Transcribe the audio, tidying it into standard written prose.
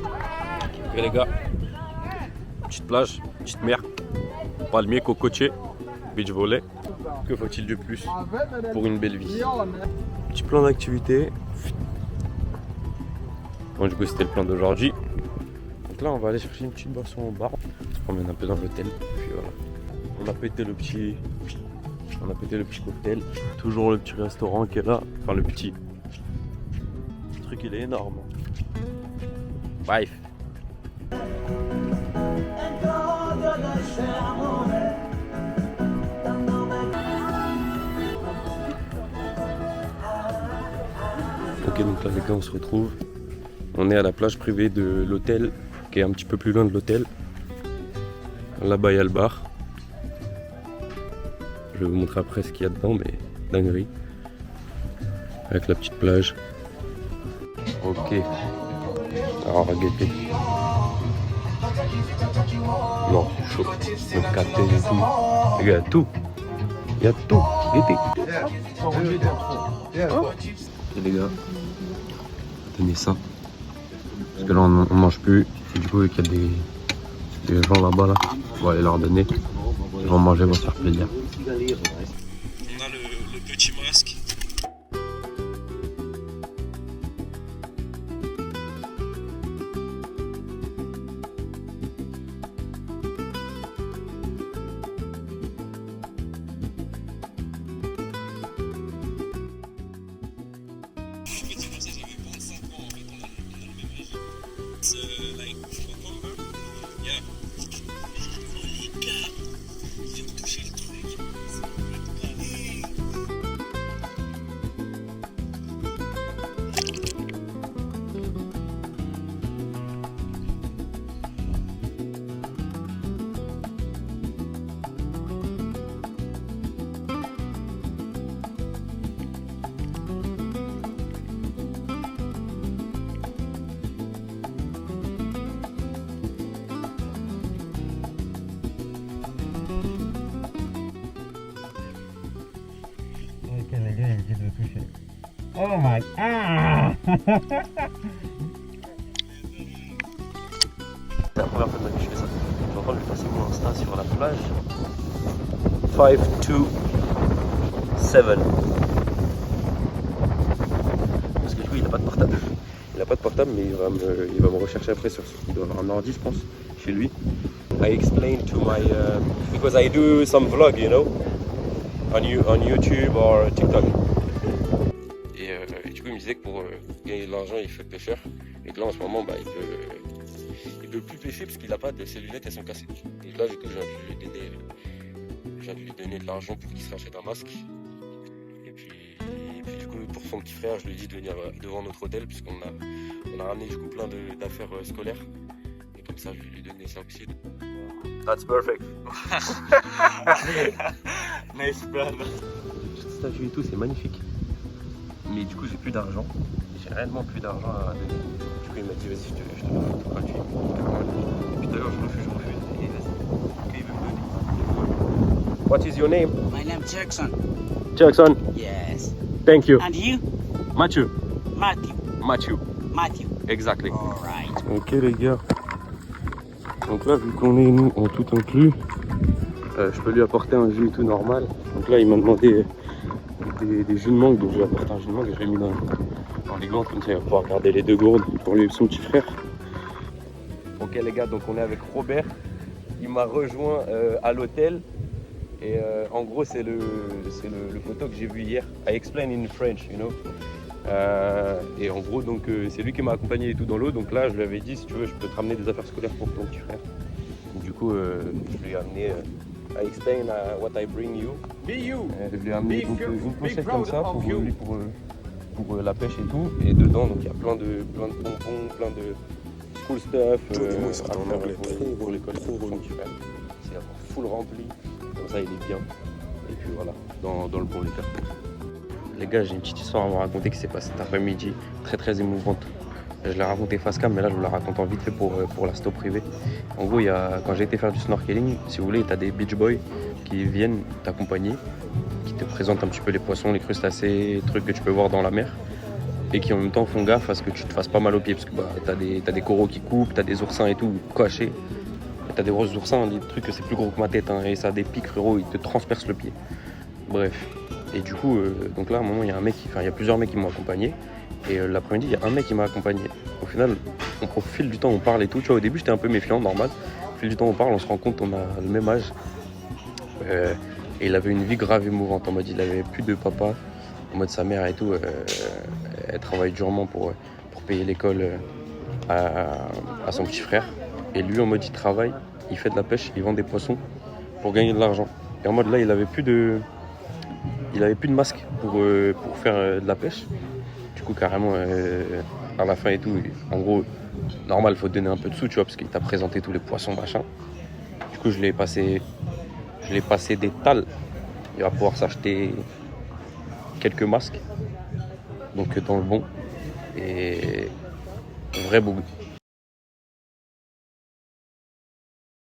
Ok les gars, petite plage, petite mer, palmier, cocotier, beach volley. Que faut-il de plus pour une belle vie? Petit plan d'activité. Bon, du coup c'était le plan d'aujourd'hui. Donc là on va aller chercher une petite boisson au bar. On se promène un peu dans l'hôtel. Puis voilà. On a pété le petit cocktail. Toujours le petit restaurant qui est là. Enfin le petit. Le truc il est énorme. Bref. Ok donc là les gars on se retrouve. On est à la plage privée de l'hôtel qui est un petit peu plus loin de l'hôtel. Là-bas il y a le bar. Je vais vous montrer après ce qu'il y a dedans, mais dinguerie. Avec la petite plage. Ok. Alors on va guetter. Non, c'est chaud. Le café et tout. Il y a tout. Il y a tout. Guettez. Et les gars, tenez ça. Parce que là on mange plus. Et du coup vu qu'il y a des gens là-bas là, on va aller leur donner. Ils vont manger, ils vont se faire plaisir. On a le petit masque. Oh my god! C'est la première fois de ma vie que je fais ça. Je vais encore lui passer mon Insta sur la plage. 527. Parce que du coup il n'a pas de portable. Il n'a pas de portable mais il va me rechercher après sur il doit avoir un ordi je pense chez lui. I explain to my because I do some vlog, you know, on YouTube or TikTok. Et du coup il me disait que pour gagner de l'argent il fait pêcheur et que là en ce moment bah, il peut plus pêcher parce qu'il n'a pas de ses lunettes, elles sont cassées. Et là du coup je viens de lui donner de l'argent pour qu'il se rachète un masque. Et puis du coup pour son petit frère je lui ai dit de venir devant notre hôtel puisqu'on a ramené du coup plein d'affaires scolaires. Et comme ça je vais lui donner ça aussi. That's perfect. Nice brother. Cette statue et tout c'est magnifique. Mais du coup j'ai plus d'argent. J'ai réellement plus d'argent à donner. Du coup il m'a dit vas-y je te le fous gratuit. Et puis d'ailleurs je refuse. Et vas-y. Ok il veut me donner. What is your name? My name is Jackson. Jackson. Yes. Thank you. And you? Mathieu. Matthew. Matthew. Exactly. Alright. Ok les gars. Donc là vu qu'on est nous en tout inclus, je peux lui apporter un jus et tout normal. Donc là il m'a demandé des jus de mangue, donc je vais apporter un jus de mangue et je l'ai mis dans les gants, comme ça il va pouvoir garder les deux gourdes pour lui et son petit frère. Ok les gars, donc on est avec Robert, il m'a rejoint à l'hôtel et en gros c'est le poteau que j'ai vu hier. I explain in French, you know. Et en gros donc c'est lui qui m'a accompagné et tout dans l'eau, donc là je lui avais dit si tu veux je peux te ramener des affaires scolaires pour ton petit frère. Du coup je lui ai amené I explain what I bring you. Be you. Je lui ai amené donc, une pochette comme ça pour lui pour la pêche et tout. Et dedans donc il y a plein de bonbons, plein de school stuff. Pour l'école pour son petit frère. C'est full rempli. Comme ça il est bien. Et puis voilà, dans le bon état. Les gars, j'ai une petite histoire à vous raconter qui s'est passée cet après-midi, très émouvante. Je l'ai raconté face cam, mais là je vous la raconte en vite fait pour la stop privée. En gros, quand j'ai été faire du snorkeling, si vous voulez, tu as des beach boys qui viennent t'accompagner, qui te présentent un petit peu les poissons, les crustacés, les trucs que tu peux voir dans la mer. et qui en même temps font gaffe à ce que tu te fasses pas mal aux pieds parce que bah, t'as des coraux qui coupent, t'as des oursins et tout cachés. T'as des gros oursins, des trucs que c'est plus gros que ma tête hein, et ça a des pics frérot, ils te transpercent le pied. Bref. Et du coup, donc là à un moment il y a plusieurs mecs qui m'ont accompagné. Et l'après-midi, il y a un mec qui m'a accompagné. Au final, au fil du temps, on parle et tout. Tu vois, au début, j'étais un peu méfiant, normal. Au fil du temps, on parle, on se rend compte qu'on a le même âge. Et il avait une vie grave émouvante. En mode, il avait plus de papa. En mode, sa mère et tout, elle travaille durement pour payer l'école à son petit frère. Et lui, en mode, il travaille, il fait de la pêche, il vend des poissons pour gagner de l'argent. Et en mode, là, il avait plus de masque pour faire de la pêche. Du coup, carrément, à la fin et tout, en gros, normal, il faut te donner un peu de sous, tu vois, parce qu'il t'a présenté tous les poissons, machin. Du coup, je l'ai passé des tales. Il va pouvoir s'acheter quelques masques. Donc, dans le bon. Et vrai beau goût.